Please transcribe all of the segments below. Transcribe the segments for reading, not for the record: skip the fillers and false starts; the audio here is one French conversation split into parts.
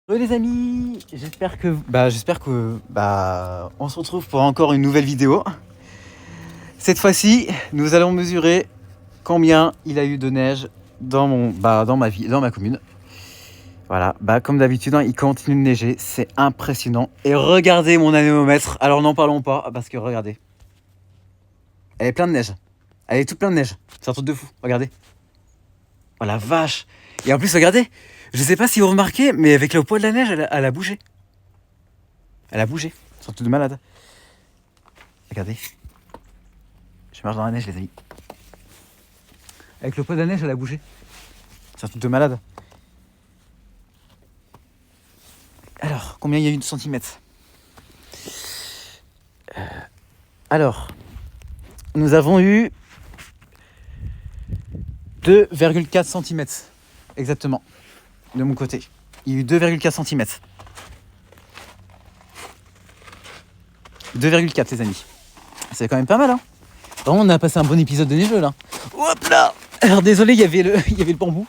Les amis, j'espère que on se retrouve pour encore une nouvelle vidéo. Cette fois-ci, nous allons mesurer combien il a eu de neige dans ma commune. Voilà, comme d'habitude, il continue de neiger, c'est impressionnant. Et regardez mon anémomètre. Alors n'en parlons pas parce que regardez, elle est pleine de neige. Elle est toute pleine de neige. C'est un truc de fou. Regardez. Oh la vache. Et en plus, regardez. Je sais pas si vous remarquez, mais avec le poids de la neige, elle a bougé. Elle a bougé. C'est un truc de malade. Regardez. Je marche dans la neige, les amis. Avec le poids de la neige, elle a bougé. C'est un truc de malade. Alors, combien il y a eu de centimètres ? Alors, nous avons eu 2,4 cm. Exactement. De mon côté. Il y a eu 2,4 cm. 2,4 les amis. C'est quand même pas mal, hein. Vraiment, on a passé un bon épisode de neigeux là. Hop là. Alors désolé, il y avait le bambou.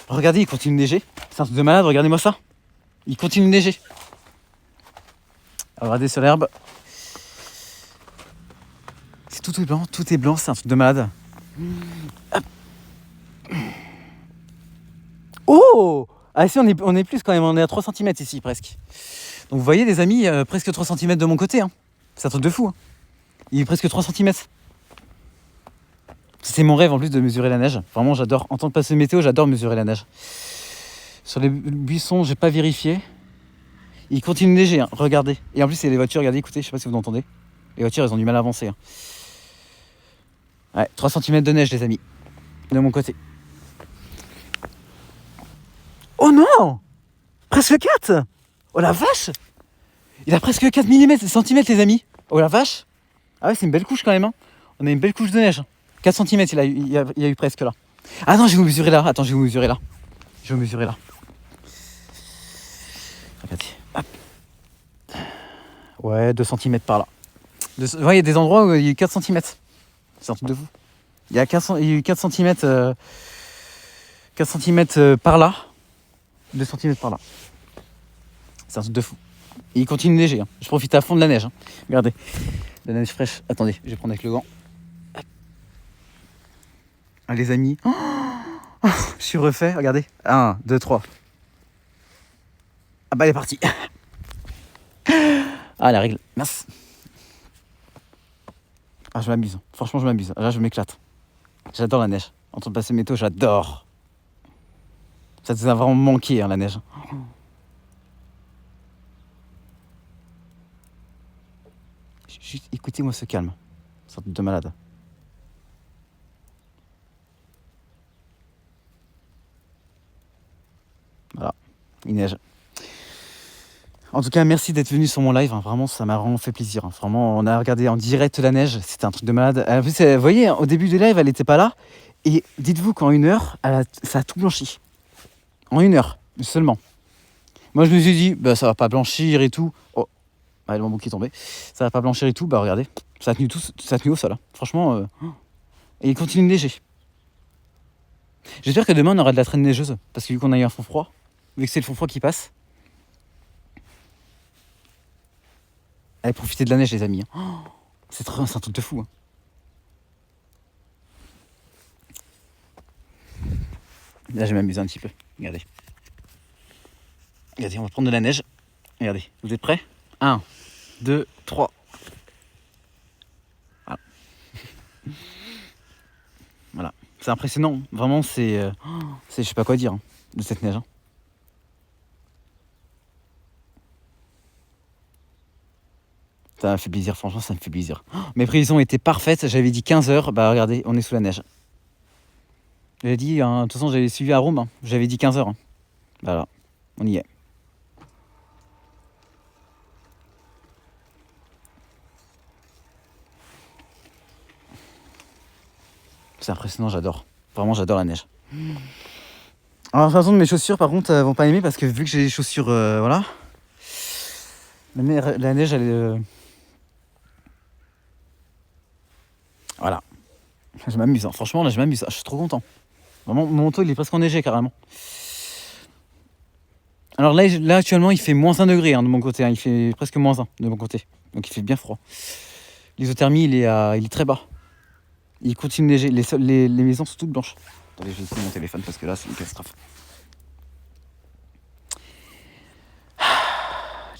Regardez, il continue de neiger. C'est un truc de malade, regardez-moi ça. Il continue de neiger. Alors, regardez sur l'herbe. C'est tout est blanc, c'est un truc de malade. Hop. Oh. Ah si, on est plus quand même, on est à 3 cm ici presque. Donc vous voyez les amis, presque 3 cm de mon côté. Hein. C'est un truc de fou. Hein. Il est presque 3 cm. C'est mon rêve en plus de mesurer la neige. Vraiment j'adore. En tant que passionné météo, j'adore mesurer la neige. Sur les buissons, j'ai pas vérifié. Il continue de neiger, hein. Regardez. Et en plus, c'est les voitures, regardez, écoutez, je sais pas si vous entendez. Les voitures, elles ont du mal à avancer. Hein. Ouais, 3 cm de neige, les amis. De mon côté. Oh non! Presque 4! Oh la vache! Il a presque 4 cm, les amis. Oh la vache! Ah ouais, c'est une belle couche quand même. Hein. On a une belle couche de neige. 4 cm, il y a eu presque là. Ah non, je vais vous mesurer là. Attends, je vais vous mesurer là. Regardez. Hop. Ouais, 2 cm par là. Ouais, il y a des endroits où il y a eu 4 cm. C'est un truc de fou. Il y a eu 4 cm, 4 cm par là. 2 cm par là. C'est un truc de fou. Et il continue de neiger. Hein. Je profite à fond de la neige. Hein. Regardez. La neige fraîche. Attendez, je vais prendre avec le gant. Ah, les amis. Oh, je suis refait. Regardez. 1, 2, 3. Ah bah, elle est partie. Ah, la règle. Mince. Ah, je m'amuse. Franchement, je m'amuse. Là, je m'éclate. J'adore la neige. En train de passer météo, j'adore. Ça nous a vraiment manqué, hein, la neige. Juste écoutez-moi ce calme. Sorte de malade. Voilà, il neige. En tout cas, merci d'être venu sur mon live. Hein. Vraiment, ça m'a vraiment fait plaisir. Hein. Vraiment, on a regardé en direct la neige. C'était un truc de malade. En plus, vous voyez, au début du live, elle n'était pas là. Et dites-vous qu'en 1 heure, ça a tout blanchi. En 1 heure seulement. Moi, je me suis dit, ça va pas blanchir et tout. Oh, le bambou qui est tombé. Ça va pas blanchir et tout. Bah, regardez, ça a tenu au sol. Hein. Franchement, et il continue de neiger. J'espère que demain, on aura de la traîne neigeuse. Parce que vu qu'on a eu un fond froid, vu que c'est le fond froid qui passe. Allez, profitez de la neige, les amis. Oh, c'est un truc de fou. Hein. Là, je vais m'amuser un petit peu. Regardez. Regardez, on va prendre de la neige. Regardez, vous êtes prêts ? 1, 2, 3. Voilà. Voilà. C'est impressionnant. Vraiment, c'est je sais pas quoi dire hein, de cette neige. Hein. Ça m'a fait plaisir, franchement, ça me fait plaisir. Mes prévisions étaient parfaites. J'avais dit 15h. Bah, regardez, on est sous la neige. J'avais dit, hein, de toute façon, j'avais suivi à Rome. Hein. J'avais dit 15h. Hein. Voilà, on y est. C'est impressionnant, j'adore. Vraiment, j'adore la neige. Alors, de toute façon, mes chaussures, par contre, vont pas aimer parce que vu que j'ai des chaussures, voilà. La neige, elle est. Voilà. Je m'amuse. Hein. Franchement, là, je m'amuse. Je suis trop content. Vraiment, mon manteau, il est presque enneigé carrément. Alors là actuellement, il fait -1 degré de mon côté. Il fait presque -1 de mon côté. Donc il fait bien froid. L'isothermie, il est très bas. Il continue de neiger. Les maisons sont toutes blanches. Attendez, je vais essayer mon téléphone parce que là, c'est une catastrophe.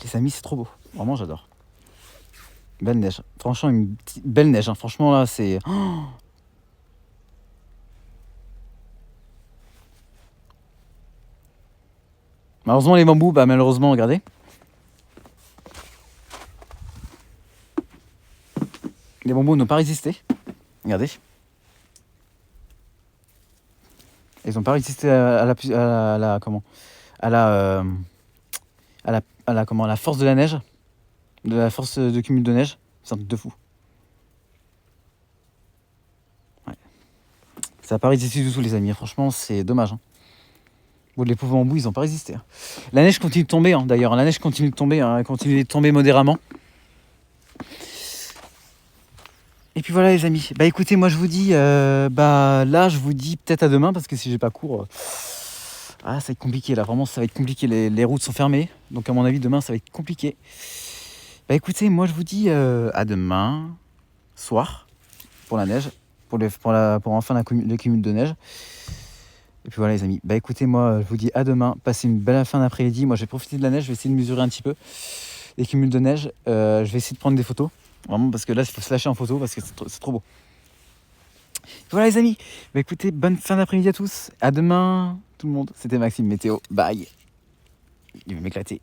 Les amis, c'est trop beau. Vraiment, j'adore. Belle neige. Franchement, une belle neige. Franchement, là, c'est... Malheureusement, les bambous, malheureusement, regardez. Les bambous n'ont pas résisté. Regardez. Ils n'ont pas résisté à la force de la neige, de la force de cumul de neige. C'est un truc de fou. Ouais. Ça n'a pas résisté du tout, les amis. Franchement, c'est dommage. Bon, les pauvres bambous, ils n'ont pas résisté. La neige continue de tomber, d'ailleurs. La neige continue de tomber. Elle continue de tomber modérément. Et puis voilà, les amis. Écoutez, moi, je vous dis... là, je vous dis peut-être à demain, parce que si j'ai pas cours... ça va être compliqué, là. Vraiment, ça va être compliqué. Les routes sont fermées. Donc, à mon avis, demain, ça va être compliqué. Écoutez, moi, je vous dis à demain soir pour la neige. Pour enfin le cumul de neige. Et puis voilà, les amis. Écoutez, moi, je vous dis à demain. Passez une belle fin d'après-midi. Moi, je vais profiter de la neige. Je vais essayer de mesurer un petit peu les cumuls de neige. Je vais essayer de prendre des photos. Vraiment, parce que là, il faut se lâcher en photo parce que c'est trop beau. Voilà, les amis. Écoutez, bonne fin d'après-midi à tous. À demain, tout le monde. C'était Maxime Météo. Bye. Il va m'éclater.